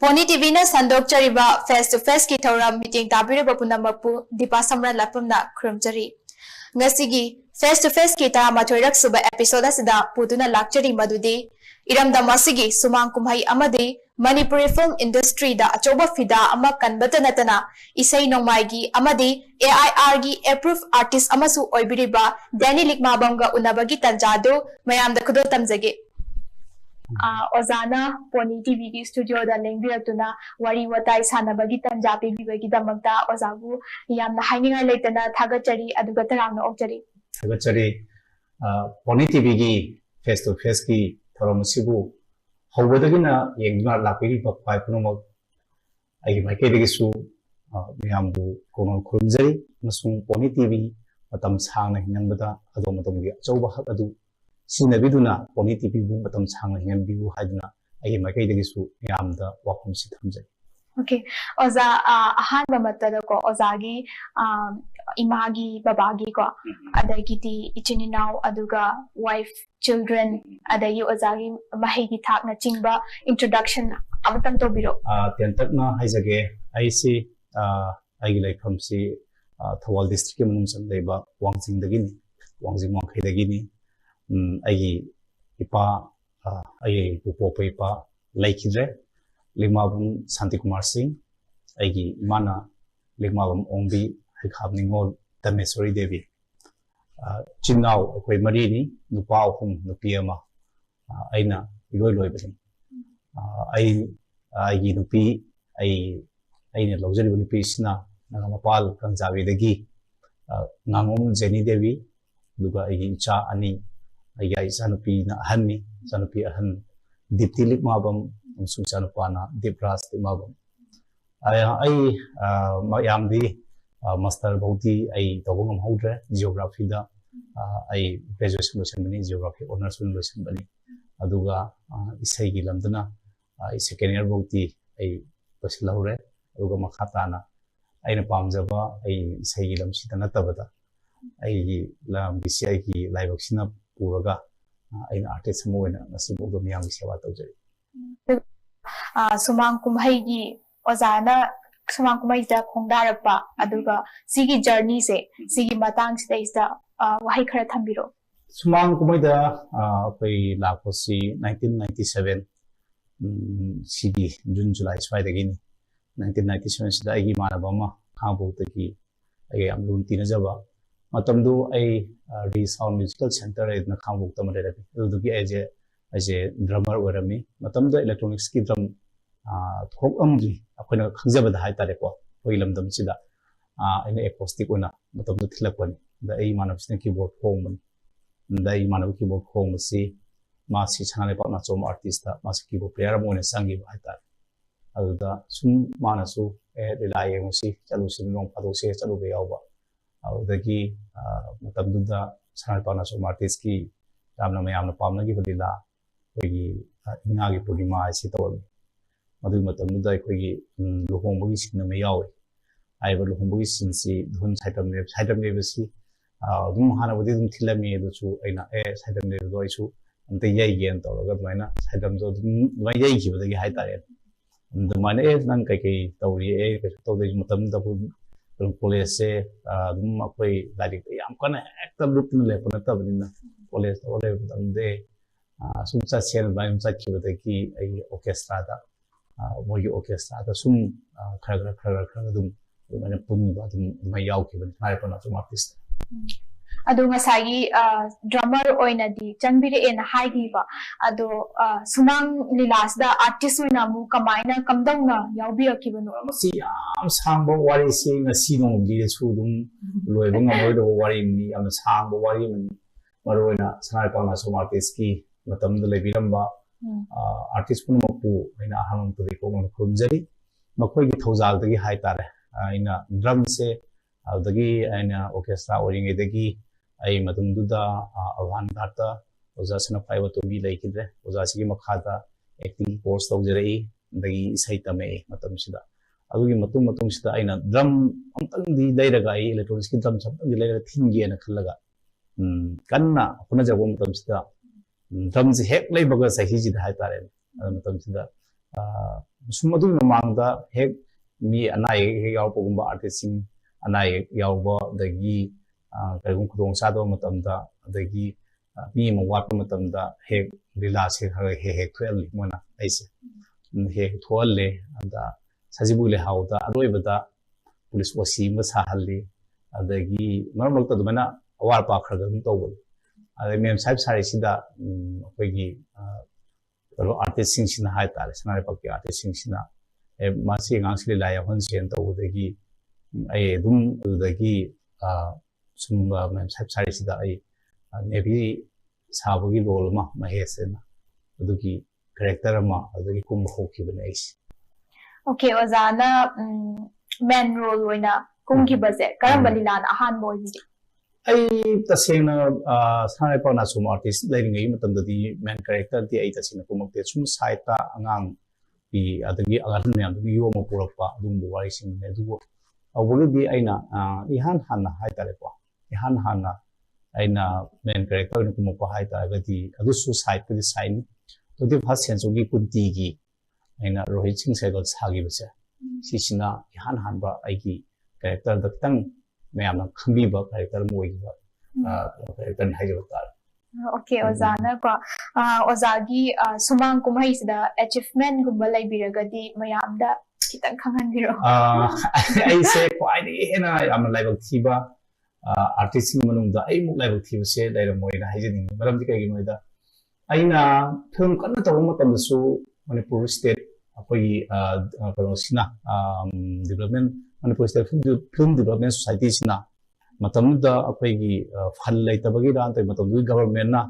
Pony TV na sandok chariba face to face ki thauram meeting tabire bapunamapu DEEPA SHAMURAILATPAM na khurumchari. Ngasigi face to face ki tara mathoirak suba episode asida puduna lakchari madudi iramda masigi sumang kumhai amadi Manipuri film industry da achoba fida ama kanbata natana isai nongmaigi amadi AIR gi approved artist amasu oibiriba Denny Likmabam ga unabagi tanjado mayamda kudo tamjage. Ozana Pony TV ki studio da lengbiratuna wari watai sanabagi tanjabi bibagi damagda ozagu yamna haininga leitana thagachari aduga tarangna okchari. Thagachari Pony TV ki face to face ki thoromusibu hawbadagina yengna lapiri papai punomo ai maikedigisu miyambu kono khurumjari masung Pony TV matam sangna hinanbada ado matamgi achauba hak adu sinabiduna Pony TV bu matam sangna hinanbiu haiduna ai maikedigisu miyamda wafam si thamjai. Okay, oza ahanba matada ko ozagi imagi babagi ko adagiti ichininaw aduga wife children adagi ozagi mahigi thak na chingba introduction amatang to biro tentak na haijage aisi aigi laifam si Thawal district ke manung sam leiba Wangjing dagini Wangjing Wangkhai dagini aigi ipa aigi pupopa ipa laikidre Likmabam Santi Kumar Singh aigi imana Likmabam Ongbi Haikhabningol Tameswari Devi Chinnaw akoi mari ni nupa ahum nupi ama aina iloi loi bani aigi nupi aina laujari nupi sina Nagamapal Kangjawi dagi Ngangom Jenny Devi duga aigi icha ani aigi isa nupi na ahan ni isa nupi ahan Dipti Likmabam Suchanupana Dipras Likmabam mayamdi master bauti ai tawangam haudre geography da ai graduation lotion bani geography honors lotion bani aduga isai gi lamdana ai second year bauti ai pasilahore aduga makhatana aina pamjaba ai isai gi lamsi dana tabada ai lam bisi ai gi laibaksina puraga aina artist moina nasi bodo miyam sewa tawjari sumang kumhai gi ozana sumang kumhai da khongdarapa aduga sigi journey se sigi matang se da wahai khara thambiro sumang kumhai da koi lakosi 1997 sigi June July swai dagini 1997 sida ai manabama khangbo tagi ai amlun tinajaba matamdu ai Resound Musical Center na khangbo tamare rabi adugi as a drummer orami matamda electronics ki drum thok amri akoina khangjabada haitare ko hoilamdam sida ina acoustic ona matamda thilakpani da ei manabsina keyboard khongman da ei manab keyboard khongmasi ma si chanale pakna chom artist da ma keyboard player amone sangi haitare aduda sum manasu relay musi chalu sin long phado se chalu be yawba adagi matamda chanale pakna chom artist ki ramna mayamna pamna gi badila koigi ingagi purnima asi tawami madu matamda koigi luhongbogi sinna me yawe aiba luhongbogi sinsi dhun saitam ne basi dum hana bodi dum thilami edu chu aina saitam ne do isu ante yai gen tawga maina saitam do dum mai yai gi badagi haitare dum maina nang kai tawri kai tawde matamda bu college se dum akoi ladik yam kana ekta loop ne lepona tabnina college ole damde sumsa sel baim sakibadagi ai orchestra da mogi orchestra da sum khara dum mana punba dum mai yaukiban haipana sum artist adu ngasagi drummer oina di changbire en haigi ba adu sumang lilas da artist oina mu kamaina kamdongna yaubi akibanu si am sangbo wari si ngasi nong di su dum loibang amoi do wari ni am sangbo wari ni maroina sanai pana sum artist ki matamda lebiramba artist punumapu aina ahang to ko mon khumjari makoi gi thojal dagi haitare aina drum se adagi aina orchestra oringe dagi ai matamduda avan data oja sana paiwa to bi laikidre oja sigi makhada acting course tawjari dagi isai tame matamsida adugi matum sida aina drum amtang di dairaga ai electronics ki drum samtang di laira thingi na khallaga kanna kuna jago matamsida drums hek lay baga sahi ji da haitare matam sida sum adu mamangda hek mi anai he yaupogumba artisting anai yauba dagi kaigun khudong sado matamda dagi mi mawat matamda hek lila se he hek thwel mona aise he thwal le anda sajibule hauda aroibada police wasi ma sahalli adagi marmukta dumana awar pa khraga dum tawbul adai mem sahib sari sida akoigi artist sing sina hai tare sanare pakki artist sing sina masi ngangsli la ya hon sen tawdagi ai dum dagi sum mem sahib sari sida ai nebi sabagi role ma mahesena adugi character ma adugi kum hoki banais okay ozana main role oina kumki baze karamba lilan ahan boy bi ai tasena sanai pa na sum artist leading ai matam dadi main character di ai tasena kumokte sum saita angang bi adagi agan myam du yo mo purakpa dum bu wari sing ne du awuri di aina ihan hanna hai tare pa ihan hanna aina main character ni kumokpa hai ta gadi adu su side to the sign to the first sense ogi kunti gi aina rohit singh segal sagi base sisina ihan hanba aigi character da tang mayamna khambi ba character mo ogi ba character hai jo tar okay ozana ko ozagi sumang kumai sida achievement gumba laibiragadi mayamda kitang khangan biro ai se kwai hena am level thiba artist manungda ai muk level thiba se daira moina haijini maram di kai moida aina film kanna taw matam su manipur state akoi sina development manipur state film development society sina matam da akoi gi fal lai tabagi da antai matam du government na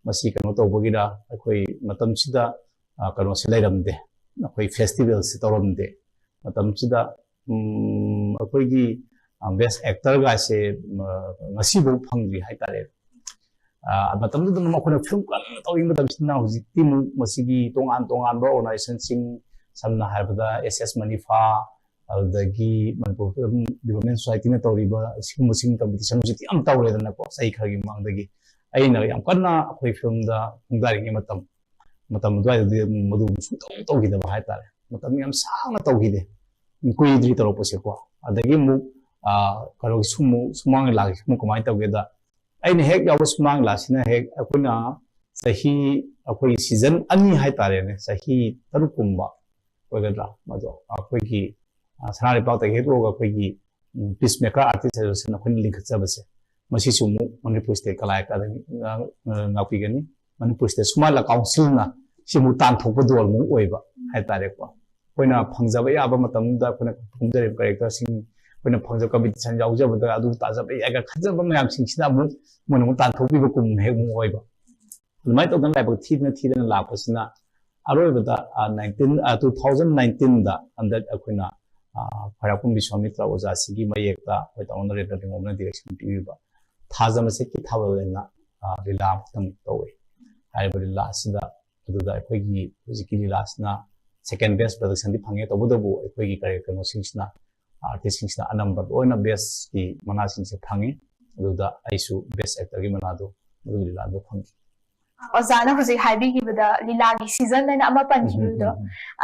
masi kano taw bagi da akoi matam sida kano se lai ramde akoi festival se tawramde matam sida akoi gi best actor ga se ngasi bo phangri hai tare matam du ma khona film kan tawing matam sina hujikti mu masigi tongan ba organization sing samna haibada ss manifa aldagi manipur development society na tawriba sing competition hujikti am tawre dana ko sai khagi mangdagi aina yam kanna akoi film da ngari ngi matam dwai de madu su tawgi da hai tare matam yam sang tawgi de kuidri taro pose ko adagi mu karo sumang lagi mu kamai tawge da aina hek yaw sumang la sina hek akuna sahi akoi season ani hai tare ne sahi tarukumba ogadra mado akoi gi sanare pawta he ro akoi gi peacemaker artist association akoi link chabase masi sumu manipur state kalai academy ngapi gani manipur state sumala council na simu tan thokpa dol mu oiba hai tare ko koina phangjaba yaba matam da koina phumjare character sing koina phangja competition yaujaba da adu tajaba yaga khajaba mayam sing sina mu mon tan thokpi ba kum he mu oiba mai to dan lai ba thidna la pasina aroibada 2019 da under akoina pharakum biswamitra oja sigi mayekta hoi ta honorable ngomna direction piba thajama se ki thawalena lila tam towe haiba lila sida aduda akoigi hujiki lila sina second best production di phange to bodabu akoigi character no singsna artist singsna a number oina best ki mana singse phange aduda aisu best actor gi mana do lila do phange ozana huji haibi gi bada lilagi season na ama panji do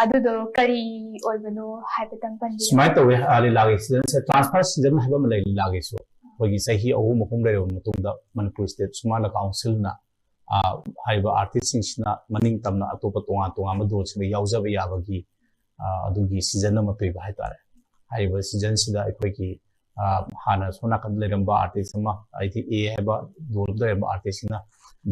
adudo kari oibano haibatan panji smart to lilagi season se transfer season haiba malai lilagi so hogi sahi ahu mokum re mutungda manipur state sumala council na haiba artist singsna maning tamna atopa tonga madol sing yaujaba yabagi adugi season na mapeba hai tare haiba season sida akoigi hana sona kan leramba artist ma aiti a haiba dol leramba artist na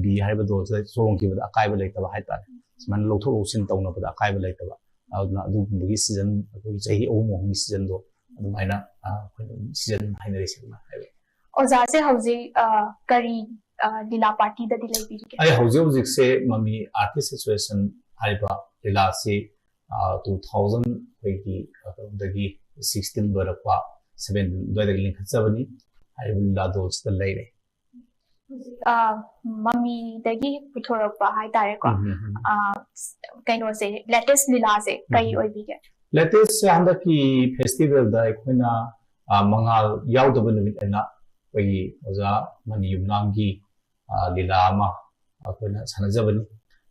b haiba dol song ki bada akaiba leitaba hai tare man lothok losin tawna bada akaiba leitaba aduna adugi season akoigi sahi ahu mohum season do adumaina season hainare sima haiba oza se hauji kari lila party da dilai bi ke ai hauji se mami artist association haiba lila se 2000 hoigi dagi 16 barakwa 7 doi link chabani haiba lila dos da leire mami dagi pithorakpa hai tare ko kaino se latest lila se kai oi bi ke latest handa ki festival da koina mangal yaudaba numit ana oza mani yumnamgi lila ama akoina sanajabani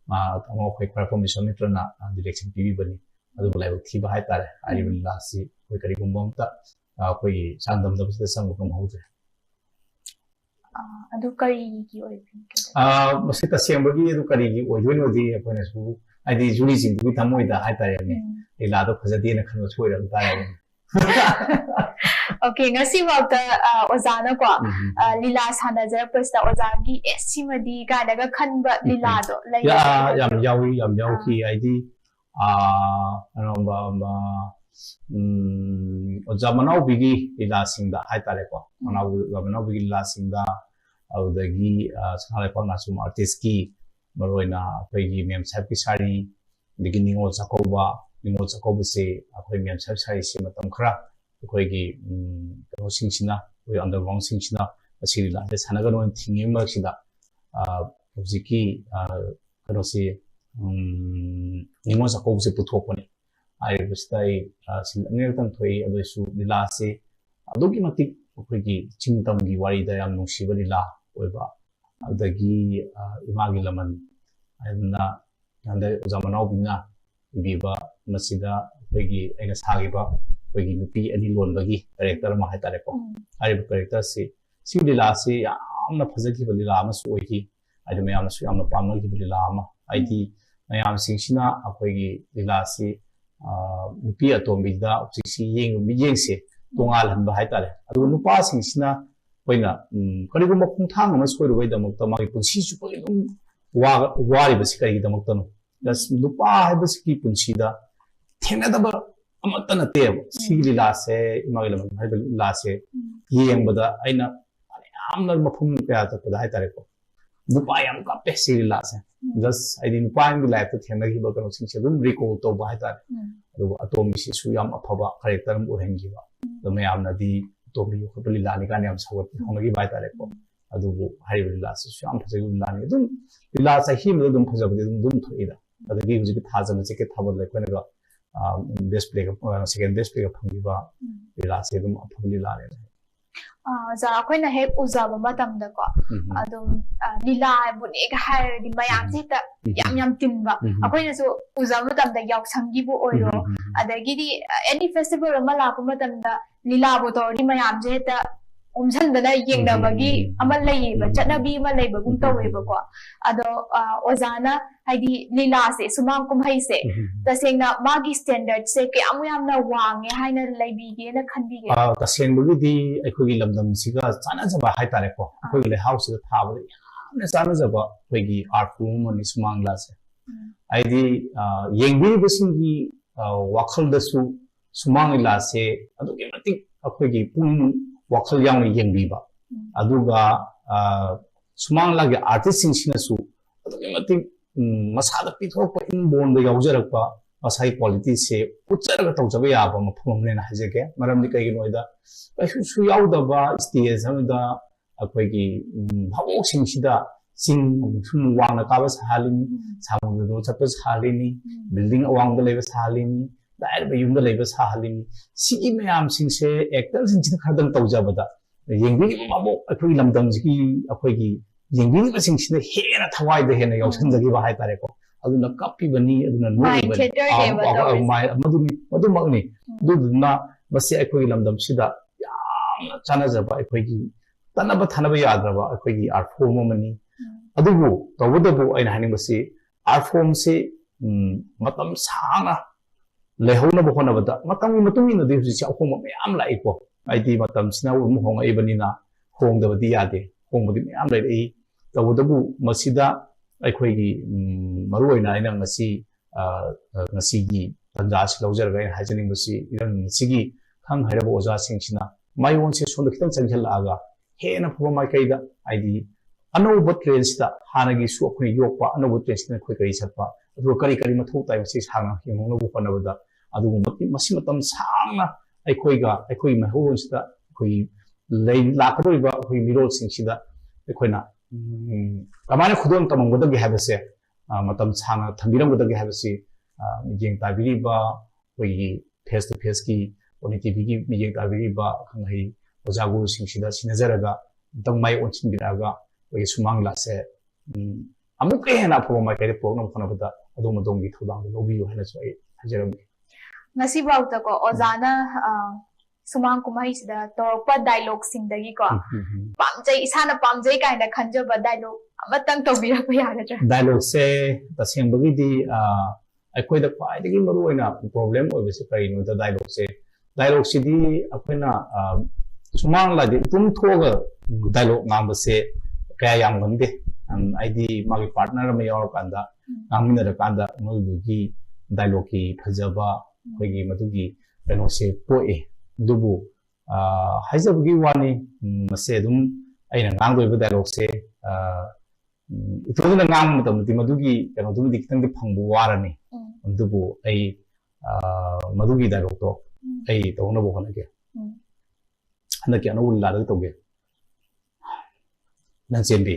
tamo khoi khara mission mitrana direction PV bani adu bulai thi ba hai tare ari billa si khoi kari gumbam ta khoi sandam da bista sang kam hauze adu kari gi oi masi ta sem bagi adu kari gi oi join odi apone su adi juri jing bi thamoi da hai tare ni ila do phajadi na khanwa choira da ya Okay, ngasi wakta ozana ko lila sana jara pasta ozagi esimadi ka daga khanba lila do lai yam yawi ki id anamba oza manau bigi lila singda hai tare ko manau bigi lila singda audagi sangalai pa na sum artist ki maroina pegi mem sap ki sari digi ningo chakoba se akhoi mem sap sari se matam khara ꯑꯩꯈꯣꯏꯒꯤ ꯀꯩꯅꯣꯁꯤꯡꯁꯤꯅ ꯑꯩꯈꯣꯏ ꯑꯟꯗꯔꯒ꯭ꯔꯥꯎꯟꯁꯤꯡꯁꯤꯅ ꯃꯁꯤ ꯂꯤꯂꯥꯁꯦ ꯁꯥꯟꯅꯒꯅꯣꯅ ꯊꯤꯡꯉꯤꯕ ꯃꯔꯛꯁꯤꯗ ꯍꯧꯖꯤꯛꯀꯤ ꯀꯩꯅꯣꯁꯤ ꯅꯤꯉꯣꯜ ꯆꯥꯛꯀꯧꯕꯁꯦ ꯄꯨꯊꯣꯛꯄꯅꯤ ꯍꯥꯏꯔꯤꯕꯁꯤꯗ ꯑꯩ ꯑꯅꯤꯔꯛꯇꯪ ꯊꯣꯛꯏ ꯑꯗꯨꯁꯨ ꯂꯤꯂꯥꯁꯦ ꯑꯗꯨꯛꯀꯤ ꯃꯇꯤꯛ ꯑꯩꯈꯣꯏꯒꯤ ꯆꯤꯡꯇꯝꯒꯤ ꯋꯥꯔꯤꯗ ꯌꯥꯝ ꯅꯨꯡꯁꯤꯕ ꯂꯤꯂꯥ ꯑꯣꯏꯕ ꯑꯗꯒꯤ ꯏꯃꯥꯒꯤ ꯂꯃꯟ ꯍꯥꯏꯗꯅ ꯍꯟꯗꯛ ꯑꯣꯖꯥ ꯃꯅꯥꯎꯕꯤꯅ ꯏꯕꯤꯕ ꯃꯁꯤꯗ ꯑꯩꯈꯣꯏꯒꯤ ꯑꯩꯅ ꯁꯥꯈꯤꯕ ꯑꯩꯈꯣꯏꯒꯤ ꯅꯨꯄꯤ ꯑꯅꯤ ꯂꯣꯟꯕꯒꯤ ꯀꯦꯔꯦꯛꯇꯔ ꯑꯃ ꯍꯥꯏꯇꯥꯔꯦꯀꯣ ꯍꯥꯏꯔꯤꯕ ꯀꯦꯔꯦꯛꯇꯔꯁꯤ ꯁꯤ ꯂꯤꯂꯥꯁꯤ ꯌꯥꯝꯅ ꯐꯖꯈꯤꯕ ꯂꯤꯂꯥ ꯑꯃꯁꯨ ꯑꯣꯏꯈꯤ ꯍꯥꯏꯗꯤ ꯃꯌꯥꯝꯅꯁꯨ ꯌꯥꯝꯅ ꯄꯥꯝꯅꯈꯤꯕ ꯂꯤꯂꯥ ꯑꯃ ꯍꯥꯏꯗꯤ ꯃꯌꯥꯝꯁꯤꯡꯁꯤꯅ ꯑꯩꯈꯣꯏꯒꯤ ꯂꯤꯂꯥꯁꯤ ꯅꯨꯄꯤ ꯑꯇꯣꯝꯕꯤꯗ ꯍꯧꯖꯤꯛꯁꯤ ꯌꯦꯡꯕ ꯃꯤꯠꯌꯦꯡꯁꯦ ꯇꯣꯉꯥꯜꯍꯟꯕ ꯍꯥꯏꯇꯥꯔꯦ ꯑꯗꯨꯒ ꯅꯨꯄꯥꯁꯤꯡꯁꯤꯅ ꯑꯩꯈꯣꯏꯅ ꯀꯔꯤꯒꯨꯝꯕ ꯈꯣꯡꯊꯥꯡ ꯑꯃ ꯁꯣꯏꯔꯨꯕꯒꯤꯗꯃꯛꯇ ꯃꯥꯒꯤ ꯄꯨꯟꯁꯤ ꯆꯨꯞꯄꯒꯤ ꯑꯗꯨꯝ ꯋꯥꯔꯤꯕꯁꯤ ꯀꯔꯤꯒꯤꯗꯃꯛꯇꯅꯣ ꯅꯨꯄꯥ ꯍꯥꯏꯕꯁꯤꯒꯤ ꯄꯨꯟꯁꯤꯗ ꯊꯦꯡꯅꯗꯕ ꯑꯃꯠꯇ ꯅꯠꯇꯦꯕ ꯁꯤꯒꯤ ꯂꯤꯂꯥꯁꯦ ꯏꯃꯥꯒꯤ ꯂꯃꯟ ꯍꯥꯏꯕ ꯂꯤꯂꯥꯁꯦ ꯌꯦꯡꯕꯗ ꯑꯩꯅ ꯌꯥꯝꯅ ꯃꯐꯝ ꯀꯌꯥ ꯆꯠꯄꯗ ꯍꯥꯏꯇꯥꯔꯦꯀꯣ ꯅꯨꯄꯥ ꯌꯥꯝ ꯀꯞꯄꯦ ꯁꯤꯒꯤ ꯂꯤꯂꯥꯁꯦ ꯖꯁ ꯍꯥꯏꯗꯤ ꯅꯨꯄꯥꯒꯤ ꯂꯥꯏꯐꯇ ꯊꯦꯡꯅꯈꯤꯕ ꯀꯩꯅꯣꯁꯤꯡꯁꯦ ꯑꯗꯨꯝ ꯔꯤꯀꯣꯜ ꯇꯧꯕ ꯍꯥꯏꯇꯥꯔꯦ ꯑꯗꯨꯒ ꯑꯇꯣꯝꯕꯤꯁꯤꯁꯨ ꯌꯥꯝ ꯑꯐꯕ ꯀꯦꯔꯦꯛꯇꯔ ꯑꯃ ꯑꯣꯏꯍꯟꯈꯤꯕ ꯑꯗꯣ ꯃꯌꯥꯝꯅꯗꯤ ꯑꯇꯣꯝꯕꯤ ꯌꯣꯛꯈꯠꯄ ꯂꯤꯂꯥꯅꯤ ꯀꯥꯟꯗ ꯌꯥꯝ ꯁꯧꯒꯠꯄ ꯍꯧꯅꯈꯤꯕ ꯍꯥꯏꯇꯥꯔꯦꯀꯣ ꯑꯗꯨꯕꯨ ꯍꯥꯏꯔꯤꯕ ꯂꯤꯂꯥꯁꯤꯁꯨ ꯌꯥꯝ ꯐꯖꯈꯤꯕ ꯂꯤꯂꯥꯅꯤ ꯑꯗꯨꯝ ꯂꯤꯂꯥ ꯆꯍꯤ ꯑꯃꯗ ꯑꯗꯨꯝ ꯐꯖꯕꯗꯤ ꯑꯗꯨꯝ ꯊꯣꯛꯏꯗ ꯑꯗꯒꯤ ꯍꯧꯖꯤꯛꯀꯤ ꯊꯥꯖꯕ ꯖꯦꯀꯦꯠ ꯊꯥꯕꯜ ꯑꯩꯈꯣꯏꯅꯒ best play second best play phangbiba lila se dum afab lila ne za akoina hek uzaba matamda ko adum lila bune ga hairdi mayam se ta yam tinba akoina so uzaba matamda yausanggi bu oiro adagidi any festival ama la pa matamda lila bo tori mayam je ta umjandana yengnabagi ama leiba chatnabi ama leiba gum taweba ko ado ozana haidi lila se sumang kumhai se tasengna magi standard se ke amuyamna wange haina leibige na khanbige tasengbugi aikhogi lamdam siga chana jaba haitare ko aikhogi le house da thabade yamna chana jaba aikhogi art form ani sumang la se aidi yengbi bisingi wakhal da su sumang la se adugi matik aikhogi pung wakhal yang yengbiba aduga sumang la ge artist sing su adugi matik masada pithokpa inborn da yaujarakpa masai quality se utcharaga tawjaba yaba mafhum ne na hajege maramdi kai noida su yaudaba stage amda akoigi bhawok sing sida sing sum wangna kaba salini samudra do chapa salini building awang da leba salini dair ba yum da leba salini sigi mayam sing se actor sing sida khadang tawjaba da yengbi mabok akoi lamdam ji akoigi yengbi sing sida hena thawai da hena yausan jagi ba hai tare ko aduna kapi bani aduna noi bani madu magni duduna masi akoi lamdam sida yamna chana jaba akoigi tanaba thanaba yadraba akoigi art form mani adubu tawadabu aina haning basi art form se matam sanga lehona bo khona bada matam matung ina de ji akhom mayam lai ko aidi matam sina um hong ai bani na hong da badi yade hong badi mayam lai ai tawadabu masida ꯑꯩꯈꯣꯏꯒꯤ ꯃꯔꯨꯑꯣꯏꯅ ꯑꯩꯅ ꯉꯁꯤꯒꯤ ꯇꯥꯟꯖꯥꯁꯤ ꯂꯧꯖꯔꯒ ꯑꯩꯅ ꯍꯥꯏꯖꯅꯤꯡꯕꯁꯤ ꯏꯔꯝ ꯁꯤꯒꯤ ꯈꯪ ꯍꯩꯔꯕ ꯑꯣꯖꯥꯁꯤꯡꯁꯤꯅ ꯃꯥꯏꯌꯣꯟꯁꯦ ꯁꯣꯝꯗ ꯈꯤꯇꯪ ꯆꯪꯁꯤꯜꯂꯛꯑꯒ ꯍꯦꯟꯅ ꯐꯕ ꯃꯥꯏꯀꯩꯗ ꯍꯥꯏꯗꯤ ꯑꯅꯧꯕ ꯇ꯭ꯔꯦꯟꯁꯤꯗ ꯍꯥꯟꯅꯒꯤꯁꯨ ꯑꯩꯈꯣꯏꯅ ꯌꯣꯛꯄ ꯑꯅꯧꯕ ꯇ꯭ꯔꯦꯟꯁꯤꯅ ꯑꯩꯈꯣꯏ ꯀꯔꯤ ꯆꯠꯄ ꯑꯗꯨꯒ ꯀꯔꯤ ꯃꯊꯧ ꯇꯥꯏ ꯃꯁꯤ ꯁꯥꯡꯅ ꯌꯦꯡꯍꯧꯅꯕ ꯍꯣꯠꯅꯕꯗ ꯑꯗꯨꯒ ꯃꯁꯤ ꯃꯇꯝ ꯁꯥꯡꯅ ꯑꯩꯈꯣꯏꯒꯤ ꯃꯩꯍꯧꯔꯣꯟꯁꯤꯗ ꯑꯩꯈꯣꯏꯒꯤ ꯂꯥꯛꯀꯗꯧꯔꯤꯕ ꯑꯩꯈꯣꯏꯒꯤ ꯃꯤꯔꯣꯜꯁꯤꯡꯁꯤꯗ ꯑꯩꯈꯣꯏꯅ ꯀꯃꯥꯏꯅ ꯈꯨꯗꯣꯜ ꯇꯝꯃꯝꯒꯗꯒꯦ ꯍꯥꯏꯕꯁꯦ ꯃꯇꯝ ꯁꯥꯡꯅ ꯊꯝꯕꯤꯔꯝꯒꯗꯒꯦ ꯍꯥꯏꯕꯁꯤ ꯃꯤꯠꯌꯦꯡ ꯇꯥꯕꯤꯔꯤꯕ ꯑꯩꯈꯣꯏꯒꯤ ꯐꯦꯁ ꯇꯨ ꯐꯦꯁꯀꯤ ꯑꯣꯅꯤ ꯇꯤꯚꯤꯒꯤ ꯃꯤꯠꯌꯦꯡ ꯇꯥꯕꯤꯔꯤꯕ ꯈꯪꯍꯩ ꯑꯣꯖꯥ ꯒꯨꯔꯨꯁꯤꯡꯁꯤꯗ ꯁꯤꯟꯅꯖꯔꯒ ꯑꯃꯨꯛꯇꯪ ꯃꯥꯏ ꯑꯣꯟꯁꯤꯟꯕꯤꯔꯛꯑꯒ ꯑꯩꯈꯣꯏꯒꯤ ꯁꯨꯃꯥꯡ ꯂꯤꯂꯥꯁꯦ amuk kaya na po may kaya po nung kanabada adong madong gito dang lobby yo hena so ay hajaram ngasi bawta ko ozana sumang kumai sida torpa dialogue singdagi ko pamjai isana pamjai kaina khanjaba dialogue amatang tobira ko yagadra dialogue se taseng bagi di akwai da kwai dagi maru oina problem oi bese kai no da dialogue si di akwai na sumang la di tum thoga dialogue ngam bese kaya yang gande ai di magi partner me yor kanda ngam na kanda no gi dialogue ki phajaba koi gi madu gi kano se poe dubu haizabgi wani mase dum aina ngang doi dialogue se itoduna ngang matam ti madugi kano dum di kitang di phangbu warani dubu ai madugi dialogue to ai tawna bo kana ke handa ke anu la da to ge nan sembi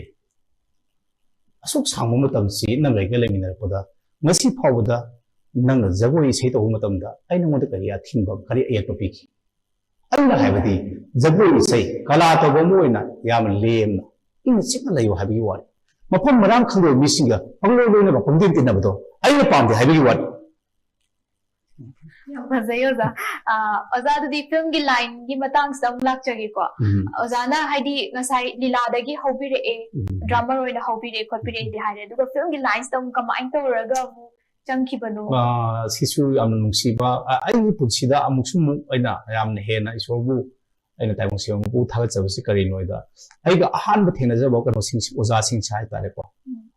asuk sangmu matam si nang lai ge lemina poda ngasi phawda nang jagoi sei to matam da ai nang mo da kariya thingba kari ayat topiki अल्लाह है बती जगोई सही कला तो बमोइना याम Lemna इन सिकन लयो हाबी वार मफम मराम खंदो मिसिंगा पंगलो लोइना बा पंदिन तिन बदो आइना पामदे हाबी वार मजायोजा ओजादि फिल्म की लाइन की मतंग सम लाक्चगे को ओजाना हाइदी ngasai लीलादगी हौबिरे ए ड्रामा रोइना हौबिरे खोबिरे दि हारे दुगा फिल्म की लाइन्स तम कमाइन तोरगा चंखिबनो Sissu am nungsiba ai punsida amuksum aina yamna hena isorbu aina taimong siom bu thaga chabasi kari noida ai ga ahan ba thena jaba ka sing oja sing chai tare ko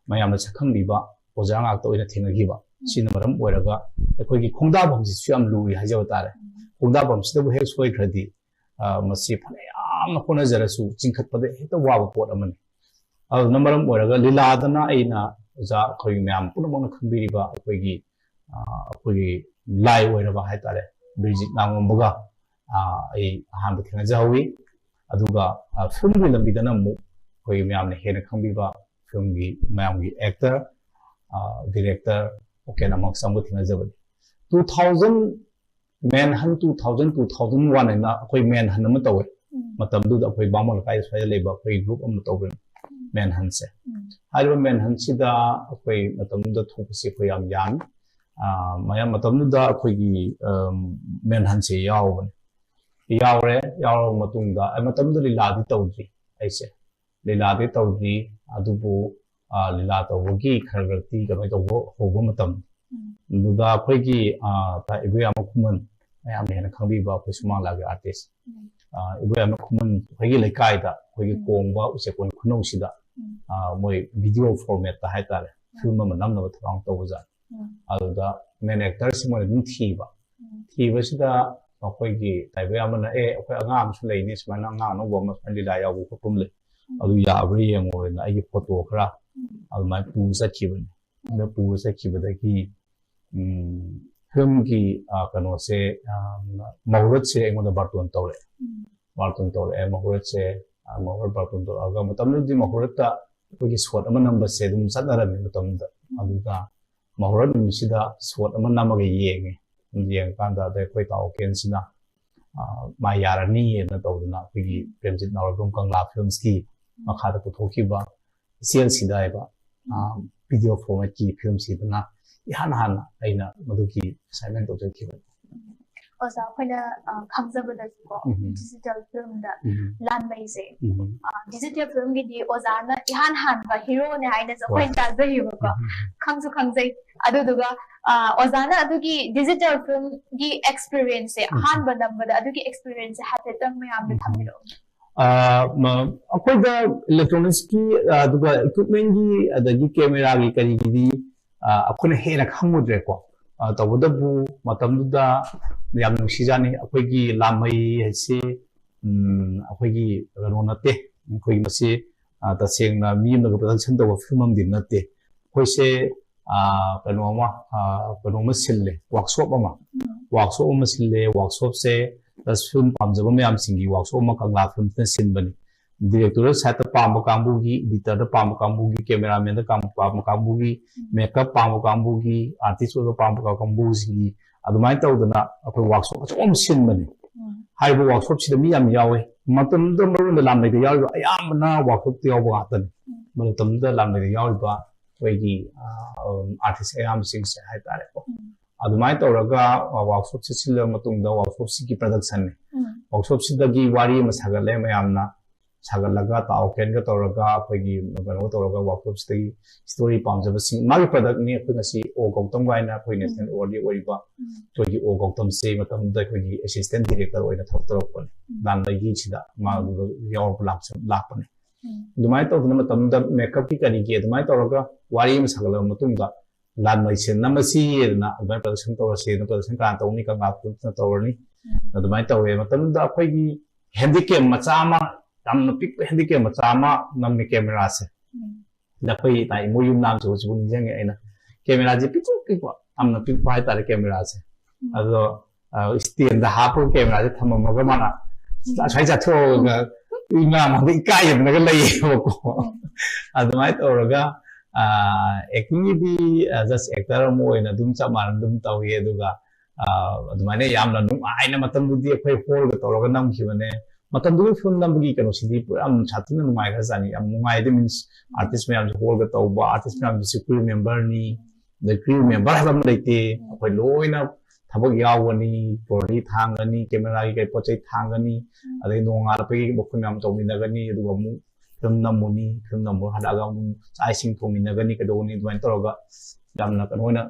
mayamna chakhang biba oja ngak to ina thena giba sin maram oiraga ekoi gi khongda bam si suam lui ha jaw tare khongda bam si da bu he soi khradi masi phane yamna khona jarasu chingkhat pade heta wawa pot amani namaram oiraga lila dana aina oja khoi myam punamong khambiriba akoi lai oiraba hai tare Bridget nangombaga ai aham ba thena jawi aduga film gi lambi dana mu khoi myam ne hena khambiba film gi myam gi actor director okay namak sam ba thena jabali 2000 manhunt 2001 na akoi manhunt ma tawe matam du akoi bamol kai sai leba akoi group am tawe manhunt se haiba manhunt sida akoi matam da thopsi akoi yam yan mayam matam da akoi gi manhunt se yaw matung da matam da lila di tawdri aise lila di tawdri adubu lila tawgi khargarti kamai tawbo hobo matam duda akoi gi ta ibu yam khuman mayam hena khangbi ba akoi sumang la ga artist ibu yam khuman akoi gi lekai da akoi gi kongba usekon khunong sida moi video format ta hai tare film ma nam na thang tawza aduda main actor simon dum thiba sida akoi gi taibe amana akoi angam su leini smana nga no bo ma lila yaw ko kumle adu ya abri yengo na ai photo khra adu mai pu sa khibani na pu sa khibada ki film ki kano se mahurut se engo da barton tawre mahurut se mahurut barton to aga matam di mahurut ta ko gi swat ama number se dum sadara mi matam da adu ka mahurut mi sida swat ama namaga yenge yang kanda da koi taw ken sina ma yarani na tawduna khigi premjit nawragum kangla films ki makha da puthoki ba sel sida ba video format ki film sidana ihan han aina maduki assignment to ki ba oza khoina khamjabada ko digital film da lan mai se digital film gi di oza na ihan han ba hero ne haina so khoin ta zai ba ko khamjai aduduga oza na adugi digital film gi experience se han ba number da adugi experience hatte tam me am thamiro akoi da electronics ki aduga equipment gi adagi camera gi kari gi akoi hena khamudre ko tawdabu matamduda yam nungsijani akoi gi lamai hese akoi gi ronate akoi masi tasengna mi na production to film am din nate koi se kanoma sille workshop ama sille workshop se das film pamjaba me am singi workshop ma kangla film na sinbani director sata pam kambu gi editor da pam kambu gi cameraman da pam kambu gi makeup pam kambu gi artist da pam kambu gi adumai tawdana akoi workshop achom sinbani haibu workshop sida mi am yawe matam da maru da lamai da yawe ayamna workshop ti yawa atan matam da lamai da yawe ba ꯑꯩꯈꯣꯏꯒꯤ artist ꯑꯌꯥꯝꯕꯁꯤꯡꯁꯦ ꯍꯥꯏꯇꯥꯔꯦꯀꯣ ꯑꯗꯨꯃꯥꯏꯅ ꯇꯧꯔꯒ ꯋꯥꯔꯛꯁꯣꯞꯁꯦ ꯁꯤꯜꯂꯕ ꯃꯇꯨꯡꯗ ꯋꯥꯔꯛꯁꯣꯞꯁꯤꯒꯤ ꯄ꯭ꯔꯗꯛꯁꯟꯅꯤ ꯋꯥꯔꯛꯁꯣꯞꯁꯤꯗꯒꯤ ꯋꯥꯔꯤ ꯑꯃ ꯁꯥꯒꯠꯂꯦ ꯃꯌꯥꯝꯅ ꯁꯥꯒꯠꯂꯒ ꯇꯥꯎꯈꯦꯟꯒ ꯇꯧꯔꯒ ꯑꯩꯈꯣꯏꯒꯤ ꯀꯩꯅꯣ ꯇꯧꯔꯒ ꯋꯥꯔꯛꯁꯣꯞꯁꯤꯗꯒꯤ ꯁ꯭ꯇꯣꯔꯤ ꯄꯥꯝꯖꯕꯁꯤꯡ ꯃꯥꯒꯤ ꯄ꯭ꯔꯗꯛꯅꯤ ꯑꯩꯈꯣꯏ ꯉꯁꯤ ꯑꯣ ꯒꯧꯇꯝ ꯒꯥꯏꯅ ꯑꯩꯈꯣꯏ ꯅꯦꯁꯅꯦꯜ ꯑꯦꯋꯥꯔꯗꯤ ꯑꯣꯏꯔꯤꯕ ꯑꯩꯈꯣꯏꯒꯤ ꯑꯣ ꯒꯧꯇꯝꯁꯦ ꯃꯇꯝꯗꯨꯗ ꯑꯩꯈꯣꯏꯒꯤ ꯑꯦꯁꯤꯁꯇꯦꯟꯠ ꯗꯤꯔꯦꯛꯇꯔ ꯑꯣꯏꯅ ꯊꯕꯛ ꯇꯧꯔꯛꯄꯅꯤ ꯂꯥꯟꯕꯒꯤꯁꯤꯗ ꯃꯥꯗꯨꯗ ꯌꯥꯎꯔꯛꯄ ꯂꯥꯛꯄꯅꯤ ꯑꯗꯨꯃꯥꯏꯅ ꯇꯧꯗꯅ ꯃꯇꯝꯗꯨꯗ ꯃꯦꯀꯞꯀꯤ ꯀꯔꯤꯒꯤ ꯑꯗꯨꯃꯥꯏꯅ ꯇꯧꯔꯒ ꯋꯥꯔꯤ ꯑꯃ ꯁꯥꯒꯠꯂꯕ ꯃꯇꯨꯡꯗ ꯂꯥꯟꯃꯩꯁꯦ ꯅꯝꯃꯁꯤꯗꯅ ꯑꯗꯨꯃꯥꯏꯅ ꯄ꯭ꯔꯗꯛꯁꯟ ꯇꯧꯔꯁꯦꯅ ꯄ꯭ꯔꯗꯛꯁꯟ ꯀꯅꯥ ꯇꯧꯅꯤ ꯀꯪꯂꯥꯄꯨꯔꯅ ꯇꯧꯔꯅꯤ ꯑꯗꯨꯃꯥꯏꯅ ꯇꯧꯋꯦ ꯃꯇꯝꯗꯨꯗ ꯑꯩꯈꯣꯏꯒꯤ ꯍꯦꯟꯗꯤꯀꯦꯝ ꯃꯆꯥ ꯑꯃ ꯌꯥꯝꯅ ꯄꯤꯛꯄ ꯍꯦꯟꯗꯤꯀꯦꯝ ꯃꯆꯥ ꯑꯃ ꯅꯝꯃꯤ ꯀꯦꯃꯦꯔꯥꯁꯦ ꯑꯩꯈꯣꯏ ꯏꯇꯥ ꯏꯃꯣꯏ ꯌꯨꯝ ꯅꯥꯝꯁꯨ ꯍꯧꯖꯤꯛꯐꯥꯎ ꯅꯤꯡꯁꯤꯡꯉꯦ ꯑꯩꯅ ꯀꯦꯃꯦꯔꯥꯁꯦ ꯄꯤꯛꯇ꯭ꯔꯨ ꯄꯤꯛꯄ ꯌꯥꯝꯅ ꯄꯤꯛꯄ ꯍꯥꯏꯇꯥꯔꯦ ꯀꯦꯃꯦꯔꯥꯁꯦ ꯑꯗꯣ ꯁ꯭ꯇꯦꯟꯗ ꯍꯥꯞꯄꯒ ꯀꯦꯃꯦꯔꯥꯁꯦ ꯊꯝꯃꯝꯃꯒ ꯃꯥꯅ ꯑꯁ꯭ꯋꯥꯏ ꯆꯠꯊꯣꯛꯑꯒ ꯃꯌꯥꯝꯗ ꯏꯀꯥꯏꯗꯅꯒ ꯂꯩꯌꯦꯕꯀꯣ ꯑꯗꯨꯃꯥꯏꯅ ꯇꯧꯔꯒ ꯑꯦꯛꯇꯤꯡꯒꯤꯗꯤ ꯖꯁ ꯑꯦꯛꯇꯔ ꯑꯃ ꯑꯣꯏꯅ ꯑꯗꯨꯝ ꯆꯞ ꯃꯥꯟꯅ ꯑꯗꯨꯝ ꯇꯧꯋꯤ ꯑꯗꯨꯒ ꯑꯗꯨꯃꯥꯏꯅ ꯌꯥꯝꯅ ꯅꯨꯡꯉꯥꯏꯅ ꯃꯇꯝꯗꯨꯗꯤ ꯑꯩꯈꯣই ꯍꯣꯜꯒ ꯇꯧꯔꯒ ꯅꯝꯈꯤꯕꯅꯦ ꯃꯇꯝꯗꯨꯒꯤ ꯐꯤꯂꯝ ꯅꯝꯕꯒꯤ ꯀꯩꯅꯣꯁꯤꯗꯤ ꯄꯨꯔꯥ ꯌꯥꯝ ꯁꯥꯊꯤꯅ ꯅꯨꯡꯉꯥꯏꯈ꯭ꯔꯖꯥꯠꯅꯤ ꯌꯥꯝ ꯅꯨꯡꯉꯥꯏꯗꯤ ꯃꯤꯟꯁ ꯑꯥꯔꯇꯤꯁ ꯃꯌꯥꯝꯁꯦ ꯍꯣꯜꯒ ꯇꯧꯕ ꯑꯥꯔꯇꯤꯁ ꯃꯌꯥꯝꯁꯤꯁꯨ ꯀ꯭ꯔꯨ ꯃꯦꯝꯕꯔꯅꯤ ꯑꯗꯩ ꯀ꯭ꯔꯨ ꯃꯦꯝꯕꯔ ꯍꯥꯏꯕ ꯑꯃ ꯂꯩꯇꯦ ꯑꯩꯈꯣꯏ ꯂꯣꯏꯅ ꯊꯕꯛ ꯌꯥꯎꯒꯅꯤ ꯕꯣꯔꯤ ꯊꯥꯡꯒꯅꯤ ꯀꯦꯃꯦꯔꯥꯒꯤ ꯀꯩ ꯄꯣꯠ ꯆꯩ ꯊꯥꯡꯒꯅꯤ ꯑꯗꯩ ꯅꯣꯡꯉꯥꯜꯂꯛꯄꯒꯤ ꯃꯈꯣꯏ ꯃꯌꯥꯝ ꯇꯧꯃꯤꯟꯅꯒꯅꯤ ꯑꯗꯨꯒ ꯑꯃꯨꯛ ꯐꯤꯂꯝ ꯅꯝꯃꯨꯅꯤ ꯐꯤꯂꯝ ꯅꯝꯃꯨ ꯍꯜꯂꯛꯑꯒ ꯑꯃꯨꯛ ꯆꯥꯛ ꯏꯁꯤꯡ ꯊꯣꯡꯃꯤꯟꯅꯒꯅꯤ ꯀꯩꯗꯧꯒꯅꯤ ꯑꯗꯨꯃꯥꯏꯅ ꯇꯧꯔꯒ ꯌꯥꯝꯅ ꯀꯩꯅꯣ ꯑꯣꯏꯅ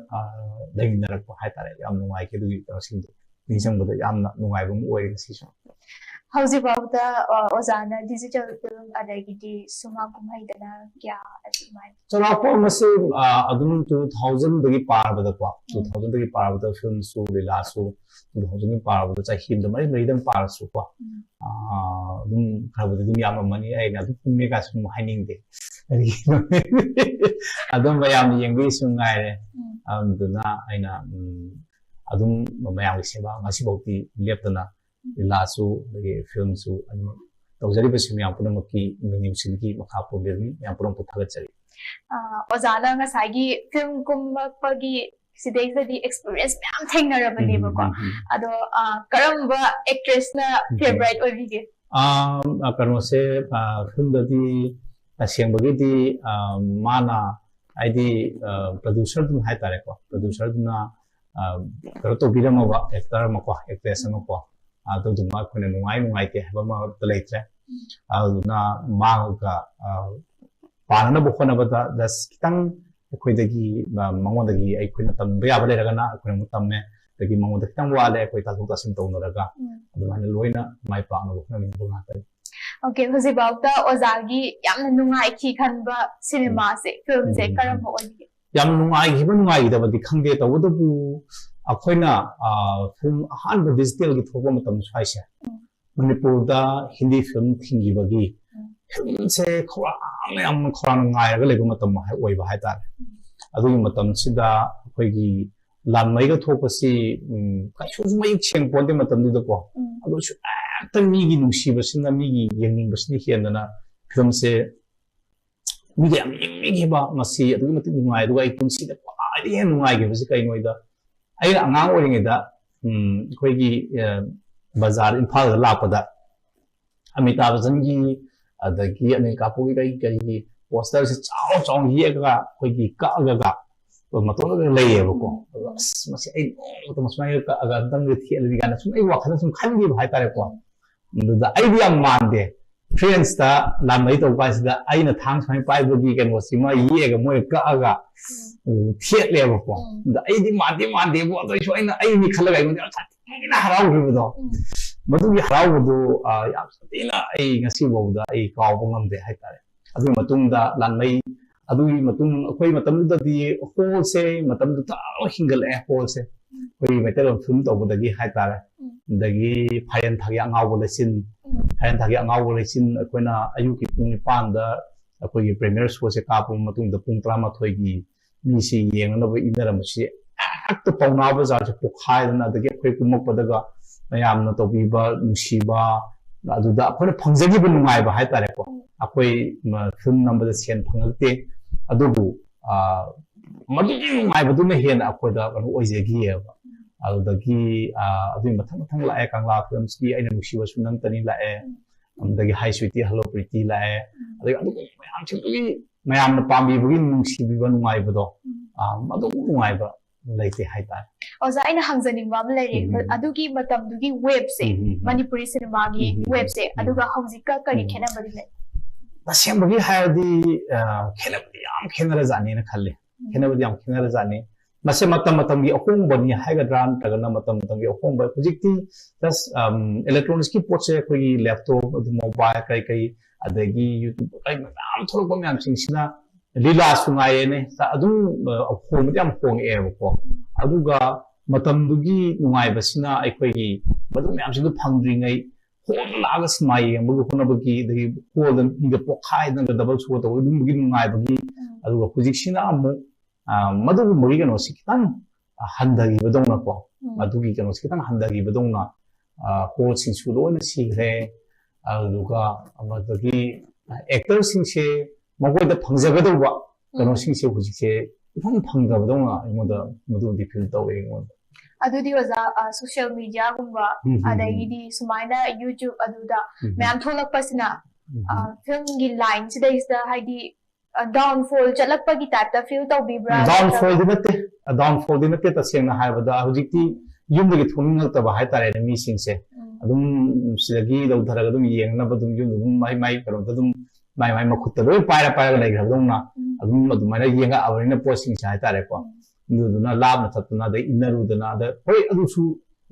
ꯂꯩꯃꯤꯟꯅꯔꯛꯄ ꯍꯥꯏꯇꯥꯔꯦ ꯌꯥꯝ ꯅꯨꯡꯉꯥꯏꯈꯤ ꯑꯗꯨꯒꯤ ꯀꯩꯅꯣꯁꯤꯡꯗꯣ ꯅꯤꯡꯁꯤꯡꯕꯗ ꯌꯥꯝꯅ ꯅꯨꯡꯉꯥꯏꯕ ꯑꯃ ꯑꯣꯏꯔꯦ ꯉꯁꯤꯁꯨ ꯍꯧꯖꯤꯛꯐꯥꯎꯗ ꯑꯣꯖꯥꯅ ꯗꯤꯖꯤꯇꯦꯜ ꯐꯤꯂꯝ ꯑꯗꯒꯤꯗꯤ ꯁꯨꯃꯥꯡ ꯀꯨꯝꯍꯩꯗꯅ ꯀꯌꯥ ꯑꯗꯨꯃꯥꯏꯅ ꯆꯥꯎꯔꯥꯛꯄ ꯑꯃꯁꯦ ꯑꯗꯨꯝ 2000ꯗꯒꯤ ꯄꯥꯔꯕꯗꯀꯣ 2000ꯗꯒꯤ ꯄꯥꯔꯕꯗ ꯐꯤꯂꯝꯁꯨ ꯂꯤꯂꯥꯁꯨ 2000ꯗꯒꯤ ꯄꯥꯔꯕꯗ ꯆꯍꯤ ꯑꯃꯗ ꯃꯔꯤꯗꯪ ꯄꯥꯔꯁꯨꯀꯣ ꯑꯗꯨꯝ ꯈꯔꯕꯨꯗꯤ ꯑꯗꯨꯝ ꯌꯥꯝꯃꯝꯃꯅꯤ ꯑꯩꯅ ꯑꯗꯨꯝ ꯀꯨꯝꯃꯦꯒꯁꯨ ꯑꯗꯨꯝ ꯍꯥꯏꯅꯤꯡꯗꯦ ꯑꯗꯨꯝ ꯃꯌꯥꯝꯅ ꯌꯦꯡꯕꯒꯤꯁꯨ ꯉꯥꯏꯔꯦ ꯑꯗꯨꯅ ꯑꯩꯅ ꯑꯗꯨꯝ ꯃꯌꯥꯝꯒꯤ ꯁꯦꯕ ꯉꯁꯤꯐꯥꯎꯗꯤ ꯂꯦꯞꯇꯅ ꯂꯤꯂꯥꯁꯨ ꯑꯗꯒꯤ ꯐꯤꯂꯝꯁꯨ ꯑꯗꯨꯝ ꯇꯧꯖꯔꯤꯕꯁꯤꯡ ꯃꯌꯥꯝ ꯄꯨꯝꯅꯃꯛꯀꯤ ꯃꯤꯅꯨꯡꯁꯤꯒꯤ ꯃꯈꯥ ꯄꯣꯜꯂꯤꯕꯅꯤ ꯃꯌꯥꯝ ꯄꯨꯝꯅꯃꯛꯄꯨ ꯊꯥꯒꯠꯆꯔꯤ ꯑꯣꯖꯥꯅ ꯉꯁꯥꯏꯒꯤ ꯐꯤꯂꯝ ꯀꯨꯝꯃꯛꯄꯒꯤ ꯁꯤꯗꯩꯁꯤꯗꯗꯤ ꯑꯦꯛꯁꯄꯤꯔꯤꯌꯦꯟꯁ ꯃꯌꯥꯝ ꯊꯦꯡꯅꯔꯕꯅꯦꯕꯀꯣ ꯑꯗꯣ ꯀꯔꯝꯕ ꯑꯦꯛꯇ꯭ꯔꯦꯁꯅ ꯐꯦꯚꯣꯔꯥꯏꯠ ꯑꯣꯏꯕꯤꯒꯦ ꯀꯩꯅꯣꯁꯦ ꯐꯤꯂꯝꯗꯗꯤ ꯇꯁꯦꯡꯕꯒꯤꯗꯤ ꯃꯥꯅ ꯍꯥꯏꯗꯤ ꯄ꯭ꯔꯣꯗ꯭ꯌꯨꯁꯔꯗꯨꯅ ꯍꯥꯏꯇꯥꯔꯦꯀꯣ ꯄ꯭ꯔꯣꯗ꯭ꯌꯨꯁꯔꯗꯨꯅ ꯀꯩꯅꯣ ꯇꯧꯕꯤꯔꯝꯃꯕ ꯑꯦꯛꯇꯔ ꯑꯃꯀꯣ ꯑꯦꯛꯇ꯭ꯔꯦꯁ ꯑꯃꯀꯣ ꯑꯗꯨꯗꯨꯃ ꯑꯩꯈꯣꯏꯅ ꯅꯨꯡꯉꯥꯏꯇꯦ ꯍꯥꯏꯕ ꯑꯃꯠꯇ ꯂꯩꯇ꯭ꯔꯦ ꯑꯗꯨꯅ ꯃꯥꯒ ꯄꯥꯅꯅꯕ ꯍꯣꯠꯅꯕꯗ ꯖꯁ ꯈꯤꯇꯪ ꯑꯩꯈꯣꯏꯗꯒꯤ ꯃꯉꯣꯟꯗꯒꯤ ꯑꯩꯈꯣꯏꯅ ꯇꯝꯕ ꯌꯥꯕ ꯂꯩꯔꯒꯅ ꯑꯩꯈꯣꯏꯅ ꯑꯃꯨꯛ ꯇꯝꯃꯦ ꯑꯗꯒꯤ ꯃꯉꯣꯟꯗ ꯈꯤꯇꯪ ꯋꯥꯠꯂꯦ ꯑꯩꯈꯣꯏ ꯇꯥꯊꯣꯛ ꯇꯥꯁꯤꯟ ꯇꯧꯅꯔꯒ ꯑꯗꯨꯃꯥꯏꯅ ꯂꯣꯏꯅ ꯃꯥꯏ ꯄꯥꯛꯅꯕ ꯍꯣꯠꯅꯃꯤꯟꯅꯕ ꯉꯥꯛꯇꯅꯤ ओके हौजिबाउता ओजागी यामना नुंगाइखी खनबा सिनेमा से फिल्म से करम ओइगे याम नुंगाइखिबा नुंगाइदबदि खंगे तवदबु अखोइना फिल्म अहान डिजिटल की थोबा मतम स्वाइसे मणिपुर दा हिंदी फिल्म थिंगिबगी फिल्म से खौरांग याम खौरांग ngairaga leba matam hai oiba hai tar adugi matam sida akhoi lamaiga thopasi kaisu mai cheng ponde matam du ko adu su ta mi gi nusi basina mi gi yengning basini hendana film se mi gi am mi gi ba masi adugi mati nungai du ai punsi da pai hen nungai gi basi kai noida ai angang oringe da akhoi gi bazar imphal da lapada Amitabh Bachchan gi adagi ani kapu gi kai gi poster se chao chao ye ga akhoi gi ka ga matol ga leye ko masi ai to masmai ka aga dang ri thi ali ga na sum ai wakhana sum khan gi bhai tare ko da ai bi am man de friends ta lamai to pa sida ai na thang sai pai bu gi ken wo sima ye ga moi ka aga thiet le ko da ai di man de bo to so ai na ai ni khala ga ni na harau gi bu do मधुगी हराउबदु yam सतीना I ngasi bawda ai kaawba ngamde haitare adu matungda lanmai adugi matung akhoi matamda di hall se matamda ta hingal e hall se koi metal film tawbadagi haitare dagi phayan thagya ngawba lesin phayan thagya ngawba lesin akoina ayuki pung 9 da akhoi premier show se kapu matungda pung 13 gi mi si yengnaba inaramsi akta pawnaba ja se pokhaidana dagi akhoi kumapadaga mayamna tobiba nusiba aduda akhoi phangjagiba nungaiba haitare ko akhoi film number da sen phangakte adubu madigi nungaiba na hen akhoi da kanu oijegi eba adudagi adui mathang lae kangla films ki aina nusiba sunang tani lae amdagi high sweetie hello pretty lae adagi adu mayam chimgi mayamna pambi bagi nungsi biba nungai bado madu nungai ba laite hai tar oza aina hangzaning ba mlere adugi matam dugi web se manipuri cinema gi web se aduga hawjika kari khena bari le tasem bagi hayadi khena badi yam khena ra jani na khalle khena badi yam khena ra jani mase matam gi ahong bani haigadran tagana matam gi ahong ba projecti just electronics ki pot se koi laptop mobile kai adagi youtube kai mam thorok ba myam sing sina lila sungai ne sa adum ahong yam hong e ko aduga matam dugi nungai basina aikoi gi badum myam sing phangdri ngai hon laga smai ambu hona bagi dagi hol dan ida pokhai dan double so to dum gi nungai bagi aduga project sina amu madu mari kano sikitang handagi badongna ko madugi kano sikitang handagi badongna hol sing su lo na sigre aduga amadagi actor sing se magoi da phangjaga do ba kano sing se hujik se phangja badongna imoda madu di feel tawe ngon adudi oza social media gumba adagi di sumaina youtube aduda ma'am tholak pasina film gi line sida is the haidi downfall chalakpagi type ta feel to bibra downfall di natte ta sengna haibada hujikti yumdagi thoningal ta ba haitare ne mi singse adum sidagi dawtharaga adum yengna badum yum mai karo adum mai makutta loi paira lai gradongna adum adumana yenga awrina posting sa haitare ko nduna labna tatuna da inarudana da hoi adusu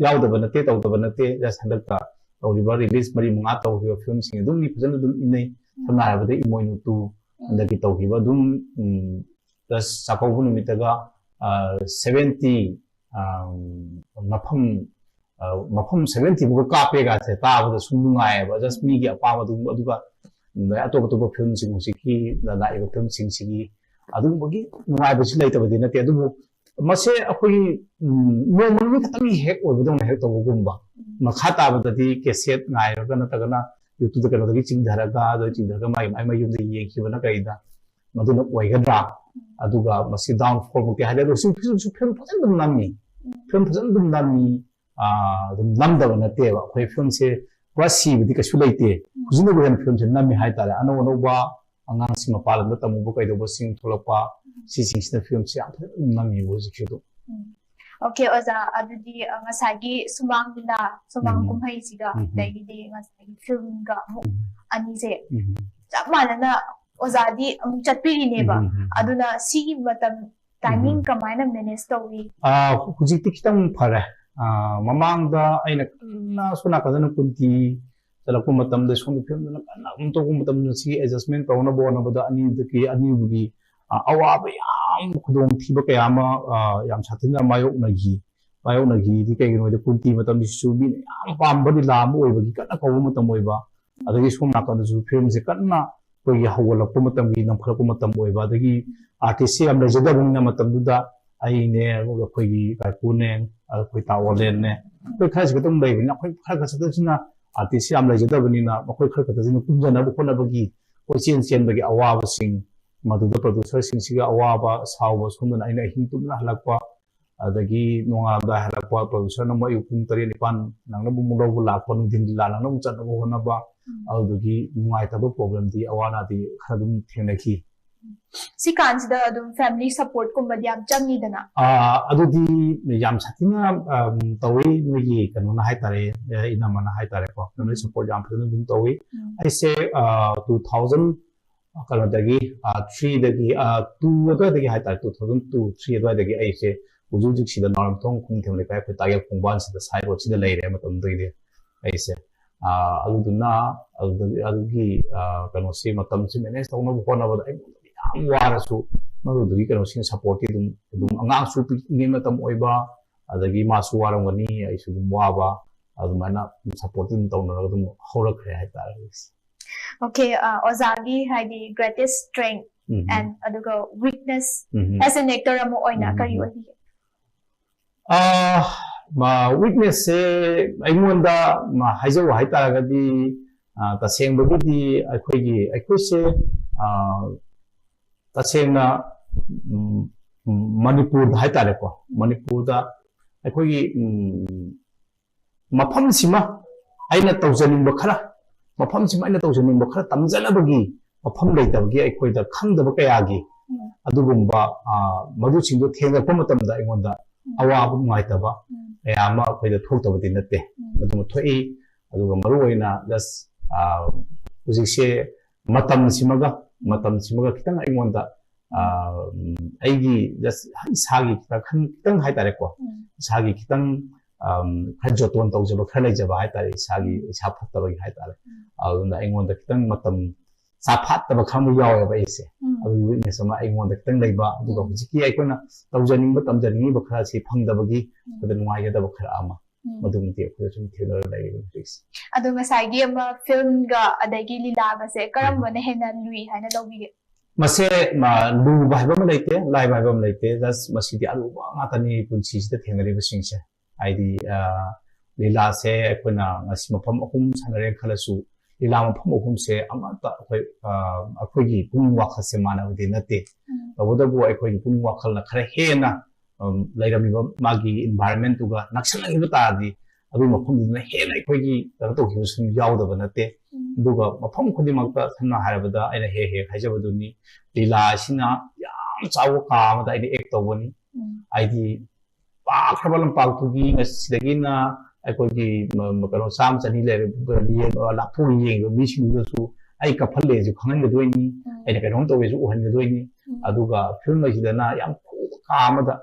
yaudaba natte tawdaba natte just handalta tawriba release mari munga tawriba film sing adum ni phajana adum inai samna haibada imoinu tu andaki tawhiba dum plus sakau numitaga 70 mafam 70 buka kape ga se ta ba sum ngai ba just mi gi apa ma dum aduga atop film sing musiki da da ego film sing sigi adum bagi ngai ba silai ta badina te adum mase akoi no manu khatami hek obodong hek to gumba makha ta ba di cassette ngai ro kana ta kana YouTube da kana da ching dharaga mai yum da ye ki bana kai da maduna oigadra aduga masi downfall mu ke hada do su film phasan dum namni dum namda na te ba khoi film se wasi bi ka sulai te kuzuna go film se nammi hai ta ano ba angang sima pala da tamu bo kai do sing tholopa si film se nammi bo ji do okay oza adudi ngasagi sumang kumhai siga dagi di ngasagi film ga mu ani se jamana na oza di chatpiri neba aduna sigi matam timing kamaina manage tawi hujikti kitang phare mamang da aina na suna kadana kunti talaku matam da sunu film na kana to matam si adjustment tawna bona boda ani bugi awaba yam khudong thiba kayama yam sathina mayok nagi di kay gino de kunti matam su bi yam pamba di lam oi bagi kana ko matam oi ba adagi sum na kan su film se kana ko ya hawala ko matam gi nam khara ko matam oi ba adagi artist am da jada bung na matam du da ai ne ko gi ka ku ne ko ta wolen ne ko khas ko tum bai na ko khara ka sa sina artist am da jada bani na ko khara ka sina kum jana bu ko na bagi ko chen bagi awaba sing maduda producer singsiga awaba sawa sumna aina hintumna halakwa adagi nonga halakwa producer na mai kum tari nipan nangna bumuro lakwa nungdin la nangna mchatna ko na ba adagi nungai ta problem di awana di khadum thenaki si kansida adum family support ko madiam chamni dana adudi yam satina tawi ni kanu na haitare ina mana haitare ko family support yam phadun dum tawi I say 2000 kalau dagi 3 dagi 2 ada dagi hai ta 2002 3 ada dagi ai se ujuk sida norm tong kum them le kai ta ya khungban sida sai ro sida lei re matam doi de ai se aluduna alugi kano si matam si manage tong no ko na ba ai am wara su no dagi kano sin support dum angang su pi ni matam oi ba adagi ma su waram gani ai su dum wa ba adumana support dum tong no dum hora khre hai ta okay ozagi haidi greatest strength and aduga weakness as an actor amo oina kari odi ma weakness se aingonda ma haijo hai taraga di taseng bagi aikoi se tasengna manipur hai tare ko manipur da aikoi mafam sima aina tawjaning ba khara mafam sima aina tawjaning ba khara tamjana bagi ꯃꯐꯝ ꯂꯩꯇꯕꯒꯤ ꯑꯩꯈꯣꯏꯗ ꯈꯪꯗꯕ ꯀꯌꯥꯒꯤ ꯑꯗꯨꯒꯨꯝꯕ ꯃꯗꯨꯁꯤꯡꯗꯣ ꯊꯦꯡꯅꯔꯛꯄ ꯃꯇꯝꯗ ꯑꯩꯉꯣꯟꯗ ꯑꯋꯥꯕ ꯅꯨꯡꯉꯥꯏꯇꯕ ꯀꯌꯥ ꯑꯃ ꯑꯩꯈꯣꯏꯗ ꯊꯣꯛꯇꯕꯗꯤ ꯅꯠꯇꯦ ꯑꯗꯨꯃ ꯊꯣꯛꯏ ꯑꯗꯨꯒ ꯃꯔꯨꯑꯣꯏꯅ ꯖꯁ ꯍꯧꯖꯤꯛꯁꯦ ꯃꯇꯝꯁꯤꯃꯒ ꯈꯤꯇꯪ ꯑꯩꯉꯣꯟꯗ ꯑꯩꯒꯤ ꯖꯁ ꯏꯁꯥꯒꯤ ꯈꯤꯇꯪ ꯍꯥꯏꯇꯥꯔꯦꯀꯣ ꯏꯁꯥꯒꯤ ꯈꯤꯇꯪ ꯈꯔ ꯖꯣꯇꯣꯟ ꯇꯧꯖꯕ ꯈꯔ ꯂꯩꯖꯕ ꯍꯥꯏꯇꯥꯔꯦ ꯏꯁꯥ ꯐꯠꯇꯕꯒꯤ ꯍꯥꯏꯇꯥꯔꯦ ꯑꯗꯨꯅ ꯑꯩꯉꯣꯟꯗ khitang matam safataba khamu yaweba aise adu witness ama aingondda khitang leiba aduga hujiki aikona tawjaningba tamjaningba khara si phangdabagi adan nuaigadaba khara ama madumti akhoi sum thelar leiba tricks adu ngasai ama film ga adagi lila ga se karambana hena lui haina lobige mase ma lu bhaiba ma leite lai bhaiba ma leite just masidi alu ba ngatani punchi sida thenari ba singse aidi lila se akhona ngasi mafam ahum sanare khalasu lila mafam ahum se amata akhoi gi pung wakhal se manawdi nate babudabu akhoi gi pung wakhal na khara hena lairami magi environment tuga naksanagi batadi adu mafam duna hena akhoi gi to gi sum yawdaba nate duga mafam khudi makta thamna harabada aina he haijabaduni lila sina yam chawo ka amada aidi ek tawani aidi pakhrabalam paktugi ngasidagina akhoi kano sam chani le laphu yeng mi singu su ai ka phalle ju khangan gadoini ai ka rom to beju uhan gadoini aduga film majidana yam ka amada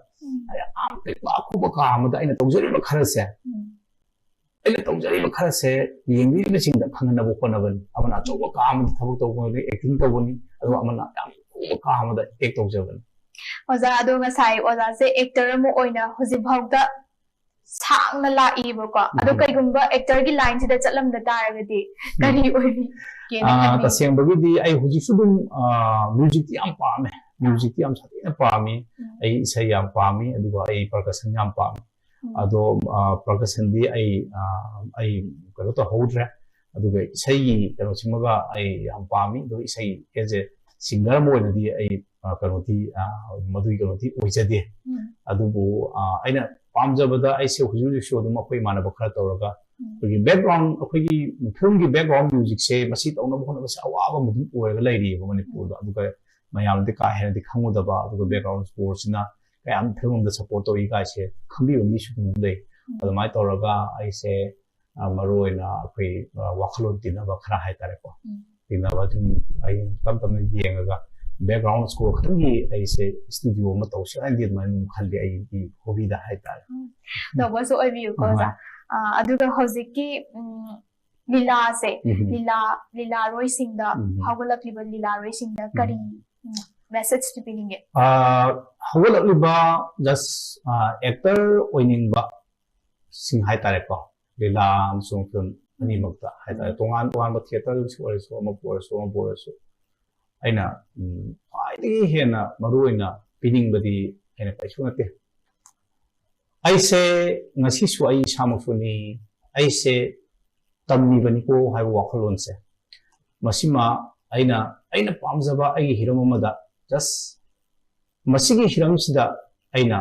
am pe ba khu ba ka amada aina tawjari ba kharase aina tawjari ba kharase yengbi be singda khangana bo konabani amana choba ka amada thabuk tawbani acting tawbani adu amana yam khu ka amada ek tawjabani oza adu ngasai oza se actor mo oina hoji bhawda sang la ibo ko adu kai gumba actor gi line sida chatlam da taragadi kari oiri ke na taseng bagi di ai hoji sudum music yam paame music yam satina paami ai isai yam paami aduga ai percussion yam paami ado percussion di ai karo to hodre aduga isai karo simaga ai yam paami do isai eje singer mo di ai karo di madui karo di oijade adubu aina pamjabada aise hujuri show dum akoi manaba khara tawraga kogi background akoi film gi background music se masi tawna bhona basa awaba mudum oiga lairi ba manipur da aduga mayam de ka hen de khangudaba aduga background score sina kayam film da support to iga se khambi mi su dum dei adumai tawraga aise maroina akoi wakhalon dinaba khara hai tare ko dinaba dum ai tam yengaga background score khangi aise studio ma tawsi andi man khalli ai di hobby da hai tar no was so view ko za aduga hojiki lila se lila roi sing da hawala liba lila roi sing da kari message to being it hawala liba just actor oining ba sing hai tare ko lila sung film ani makta hai tare tongan ba theater so ma por so aina ai hena maruina pining badi hena kaisu nate aise ngasi su ai samusuni aise tammi bani ko hai wakhalon se masima aina pamjaba ai hiram amada just masigi hiram sida aina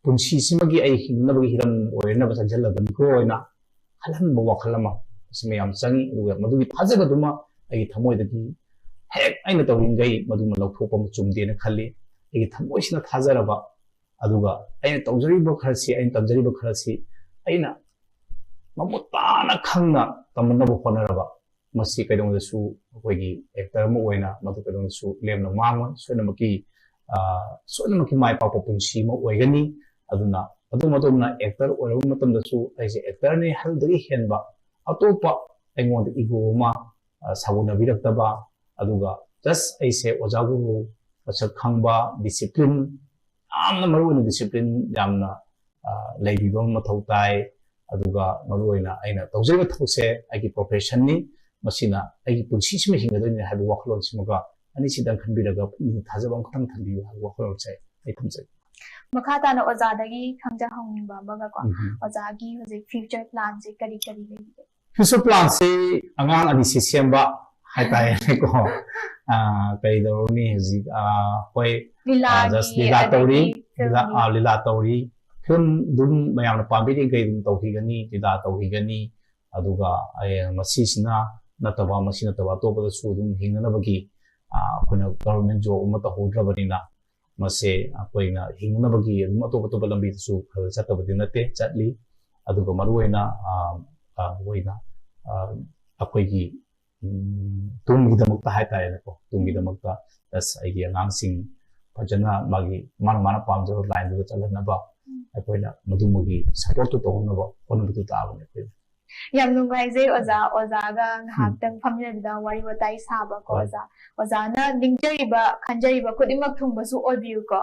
punsi simagi ai hinna bagi hiram oina ba sajalla bani ko oina halan ba wakhalama sima yam changi ruga madugi thajaga duma ai thamoi dagi hek aina tawingai maduma lawthopa chumdena khalli egi thamoisina thajaraba aduga aina tawjariba kharasi aina tamjariba kharasi aina mamutana khangna tamnaba honaraba masi kaidong su koigi actor mo oina madu kaidong su lemna mangwa sonamaki mai pa punsi mo oigani aduna adumna actor oiru matamda su aise actor ne haldagi henba atopa aingonda ego ma sabuna biraktaba aduga just aise ojagu masak khangba discipline amna maruina discipline yamna leibiba mathau tai aduga maruina aina tawjaiba those agi profession ni masina agi punsi sima hingadoni habu wakhlon simaga ani sidang khanbiraga thajabam khang thambiu wakhlon chai ai thamjai makata na ozadagi khangja hongba baga ko ozagi hoje future plan je kari lebi future plan se angang ani se semba hai tai ko kai dorni ji hoi just lila tauri film dum mayam na pambi ri kai dum tawhi gani lila tawhi gani aduga ai masi sina nataba masi nataba to ba su dum hingna bagi ꯑꯩꯈꯣꯏꯅ government job ꯑꯃ ꯇꯧꯍꯧꯗ꯭ꯔꯕꯅꯤꯅ ꯃꯁꯦ ꯑꯩꯈꯣꯏꯅ ꯍꯤꯡꯅꯕꯒꯤ ꯑꯗꯨꯝ ꯑꯇꯣꯞ ꯑꯇꯣꯞꯄ ꯂꯝꯕꯤꯗꯁꯨ ꯈꯔ ꯆꯠꯇꯕꯗꯤ ꯅꯠꯇꯦ ꯆꯠꯂꯤ ꯑꯗꯨꯒ ꯃꯔꯨꯑꯣꯏꯅ ꯑꯩꯈꯣꯏꯒꯤ ꯇꯨꯡꯒꯤꯗꯃꯛꯇ ꯍꯥꯏꯇꯥꯔꯦꯅꯦꯀꯣ ꯇꯨꯡꯒꯤꯗꯃꯛꯇ ꯑꯩꯒꯤ ꯑꯉꯥꯡꯁꯤꯡ ꯐꯖꯅ ꯃꯥꯅ ꯄꯥꯝꯖꯕ ꯂꯥꯏꯟꯗꯨꯗ ꯆꯠꯍꯟꯅꯕ ꯑꯩꯈꯣꯏꯅ ꯃꯗꯨꯃꯒꯤ ꯁꯄꯣꯔꯠꯇꯨ ꯇꯧꯅꯕ ꯍꯣꯠꯅꯕꯗꯨ ꯇꯥꯕꯅꯦ ꯑꯩꯈꯣꯏꯅ ꯌꯥꯝ ꯅꯨꯡꯉꯥꯏꯖꯩ ꯑꯣꯖꯥꯒ ꯉꯥꯏꯍꯥꯛꯇꯪ ꯐꯝꯃꯤꯟꯅꯕꯗ ꯋꯥꯔꯤ ꯋꯥꯇꯥꯏ ꯁꯥꯕꯀꯣ ꯑꯣꯖꯥꯅ ꯅꯤꯡꯖꯔꯤꯕ ꯈꯟꯖꯔꯤꯕ ꯈꯨꯗꯤꯡꯃꯛ ꯊꯨꯡꯕꯁꯨ ꯑꯣꯏꯕꯤꯌꯨꯀꯣ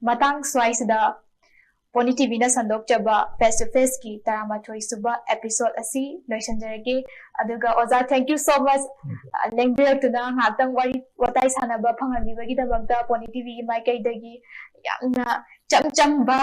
ꯃꯇꯥꯡ ꯁ꯭ꯋꯥꯏꯁꯤꯗ ꯄꯣꯅꯤ ꯇꯤꯚꯤꯅ ꯁꯟꯗꯣꯛꯆꯕ ꯐꯦꯁ ꯇꯨ ꯐꯦꯁꯀꯤ 13 ꯁꯨꯕ एपिसोड ꯑꯁꯤ ꯂꯣꯏꯁꯤꯟꯖꯔꯒꯦ ꯑꯗꯨꯒ ꯑꯣꯖꯥ ꯊꯦꯡꯛ ꯌꯨ ꯁꯣ ꯃꯆ ꯂꯦꯡꯕꯤꯔꯛꯇꯨꯅ ꯉꯥꯏꯍꯥꯛꯇꯪ ꯋꯥꯔꯤ ꯋꯥꯇꯥꯏ ꯁꯥꯟꯅꯕ ꯐꯪꯍꯟꯕꯤꯕꯒꯤꯗꯃꯛꯇ ꯄꯣꯅꯤ ꯇꯤꯚꯤꯒꯤ ꯃꯥꯏꯀꯩꯗꯒꯤ ꯌꯥꯝꯅ ꯆꯝ ꯆꯝꯕ